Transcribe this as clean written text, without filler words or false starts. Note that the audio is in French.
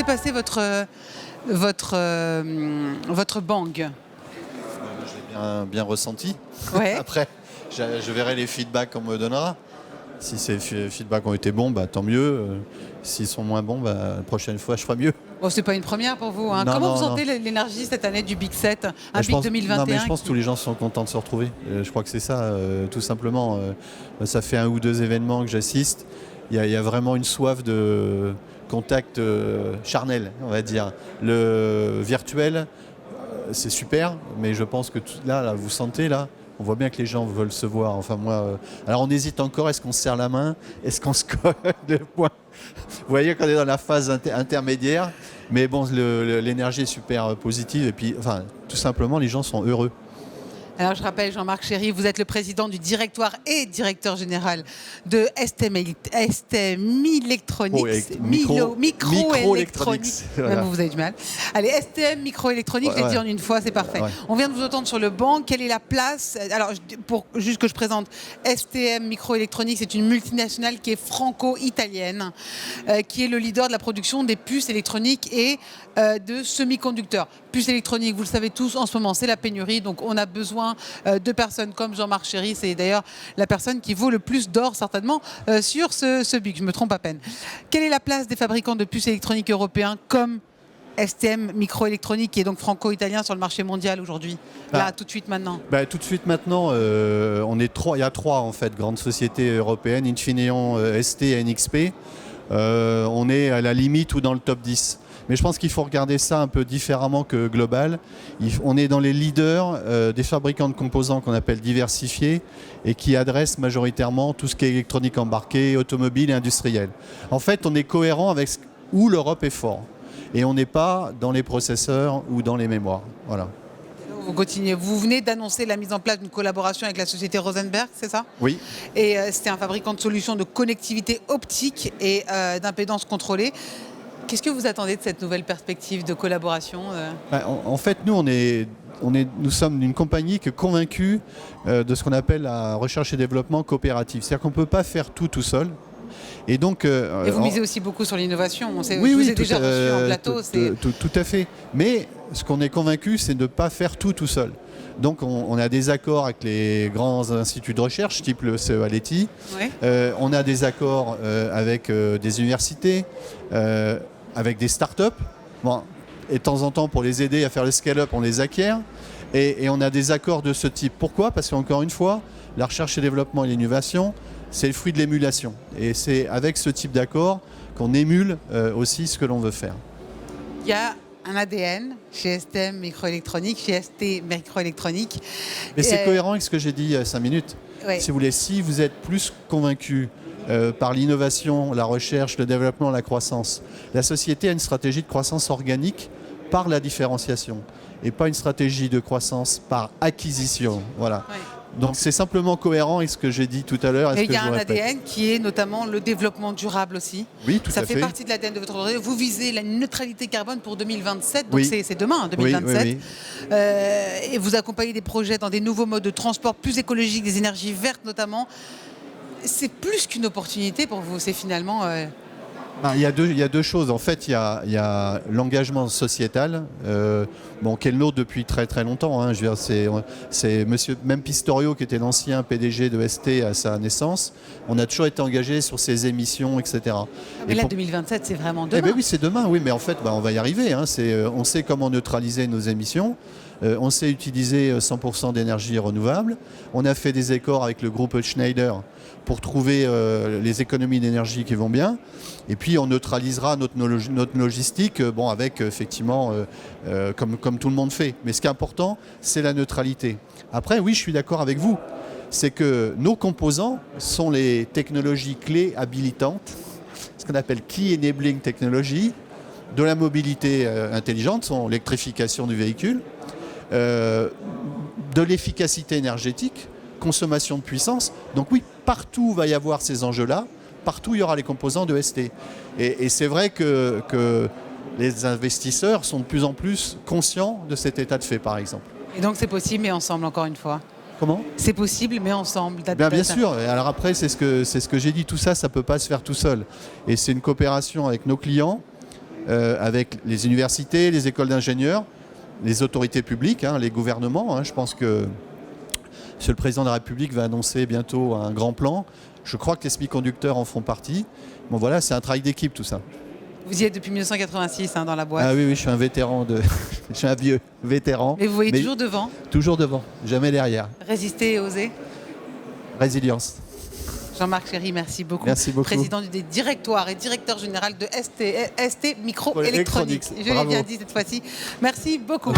passé votre bang? Je l'ai bien ressenti. Ouais. Après, je verrai les feedbacks qu'on me donnera. Si ces feedbacks ont été bons, tant mieux. S'ils sont moins bons, la prochaine fois, je ferai mieux. Bon, c'est pas une première pour vous, hein. Non, Comment non, vous sentez non. l'énergie cette année du Big 7, Big pense, 2021 non, mais je pense que tous les gens sont contents de se retrouver. Je crois que c'est ça, tout simplement. Ça fait 1 ou 2 événements que j'assiste. Il y a vraiment une soif de contact charnel, on va dire. Le virtuel, c'est super, mais je pense que là, vous sentez, là, on voit bien que les gens veulent se voir. Enfin, moi, alors on hésite encore, est-ce qu'on se serre la main? Est-ce qu'on se colle le poing? Vous voyez qu'on est dans la phase intermédiaire, mais bon, l'énergie est super positive et puis, enfin, tout simplement, les gens sont heureux. Alors, je rappelle, Jean-Marc Chéry, vous êtes le président du directoire et directeur général de STM Electronics. Microélectronique. Voilà. Vous avez du mal. Allez, STM Microélectronique, je l'ai dit en une fois, c'est parfait. Ouais. On vient de vous entendre sur le banc. Quelle est la place? Alors, pour juste que je présente, STM Microélectronique, c'est une multinationale qui est franco-italienne, qui est le leader de la production des puces électroniques et de semi-conducteurs. Puces électroniques, vous le savez tous, en ce moment, c'est la pénurie. Donc, on a besoin de personnes comme Jean-Marc Chéry. C'est d'ailleurs la personne qui vaut le plus d'or, certainement, sur ce BIC. Je me trompe à peine. Quelle est la place des fabricants de puces électroniques européens comme STM Microélectronique, qui est donc franco-italien sur le marché mondial aujourd'hui? Là, tout de suite maintenant. Tout de suite maintenant, il y a 3 en fait grandes sociétés européennes, Infineon, ST et NXP. On est à la limite ou dans le top 10. Mais je pense qu'il faut regarder ça un peu différemment que global. On est dans les leaders des fabricants de composants qu'on appelle diversifiés et qui adressent majoritairement tout ce qui est électronique embarquée, automobile et industriel. En fait, on est cohérent avec où l'Europe est fort. Et on n'est pas dans les processeurs ou dans les mémoires. Voilà. Vous continuez. Vous venez d'annoncer la mise en place d'une collaboration avec la société Rosenberg, c'est ça? Oui. Et c'était un fabricant de solutions de connectivité optique et d'impédance contrôlée. Qu'est-ce que vous attendez de cette nouvelle perspective de collaboration? En fait, nous sommes une compagnie qui est convaincue de ce qu'on appelle la recherche et développement coopératif. C'est-à-dire qu'on ne peut pas faire tout seul. Et donc, et vous misez aussi beaucoup sur l'innovation. Oui, je vous ai déjà reçu en plateau. Tout à fait. Mais ce qu'on est convaincu, c'est de ne pas faire tout seul. Donc on a des accords avec les grands instituts de recherche, type le CEA Leti. Ouais. On a des accords avec des universités, avec des start-up. Bon, et de temps en temps, pour les aider à faire le scale-up, on les acquiert. Et on a des accords de ce type. Pourquoi? Parce qu'encore une fois, la recherche et développement et l'innovation, c'est le fruit de l'émulation. Et c'est avec ce type d'accord qu'on émule aussi ce que l'on veut faire. Il y a un ADN chez STM Microélectronique, chez ST Microélectronique. Mais c'est cohérent avec ce que j'ai dit il y a 5 minutes. Ouais. Si vous voulez, si vous êtes plus convaincu par l'innovation, la recherche, le développement, la croissance, la société a une stratégie de croissance organique par la différenciation et pas une stratégie de croissance par acquisition. Voilà. Ouais. Donc c'est simplement cohérent avec ce que j'ai dit tout à l'heure. Et il y a un ADN qui est notamment le développement durable aussi. Oui, tout à fait. Ça fait partie de l'ADN de votre entreprise. Vous visez la neutralité carbone pour 2027, donc oui. c'est demain, 2027. Oui. Et vous accompagnez des projets dans des nouveaux modes de transport plus écologiques, des énergies vertes notamment. C'est plus qu'une opportunité pour vous, c'est finalement... Il y a deux choses. En fait, il y a l'engagement sociétal, qui est le nôtre depuis très très longtemps. Hein. Je veux dire, c'est monsieur même Pistorio qui était l'ancien PDG de ST à sa naissance. On a toujours été engagé sur ses émissions, etc. Mais là, 2027, c'est vraiment demain. Oui, c'est demain. Oui, mais en fait, on va y arriver. Hein. On sait comment neutraliser nos émissions. On sait utiliser 100% d'énergie renouvelable. On a fait des accords avec le groupe Schneider pour trouver les économies d'énergie qui vont bien. Et puis on neutralisera notre logistique avec effectivement comme tout le monde fait. Mais ce qui est important, c'est la neutralité. Après, oui, je suis d'accord avec vous. C'est que nos composants sont les technologies clés habilitantes, ce qu'on appelle Key Enabling Technology, de la mobilité intelligente, sont l'électrification du véhicule, de l'efficacité énergétique, consommation de puissance. Donc oui, partout va y avoir ces enjeux-là, partout il y aura les composants de ST. Et c'est vrai que les investisseurs sont de plus en plus conscients de cet état de fait, par exemple. Et donc c'est possible, mais ensemble, encore une fois. Comment ? C'est possible, mais ensemble. Bien sûr. Alors après, c'est ce que j'ai dit. Tout ça, ça ne peut pas se faire tout seul. Et c'est une coopération avec nos clients avec les universités, les écoles d'ingénieurs, les autorités publiques, les gouvernements. Je pense que Monsieur le Président de la République va annoncer bientôt un grand plan. Je crois que les semi-conducteurs en font partie. Bon voilà, c'est un travail d'équipe tout ça. Vous y êtes depuis 1986 dans la boîte. Ah oui, je suis un vétéran je suis un vieux vétéran. Mais vous voyez toujours devant. Toujours devant, jamais derrière. Résister et oser. Résilience. Jean-Marc Chéry, merci beaucoup. Merci beaucoup. Président du directoire et directeur général de ST Microélectronique. Je l'ai bien dit cette fois-ci. Merci beaucoup.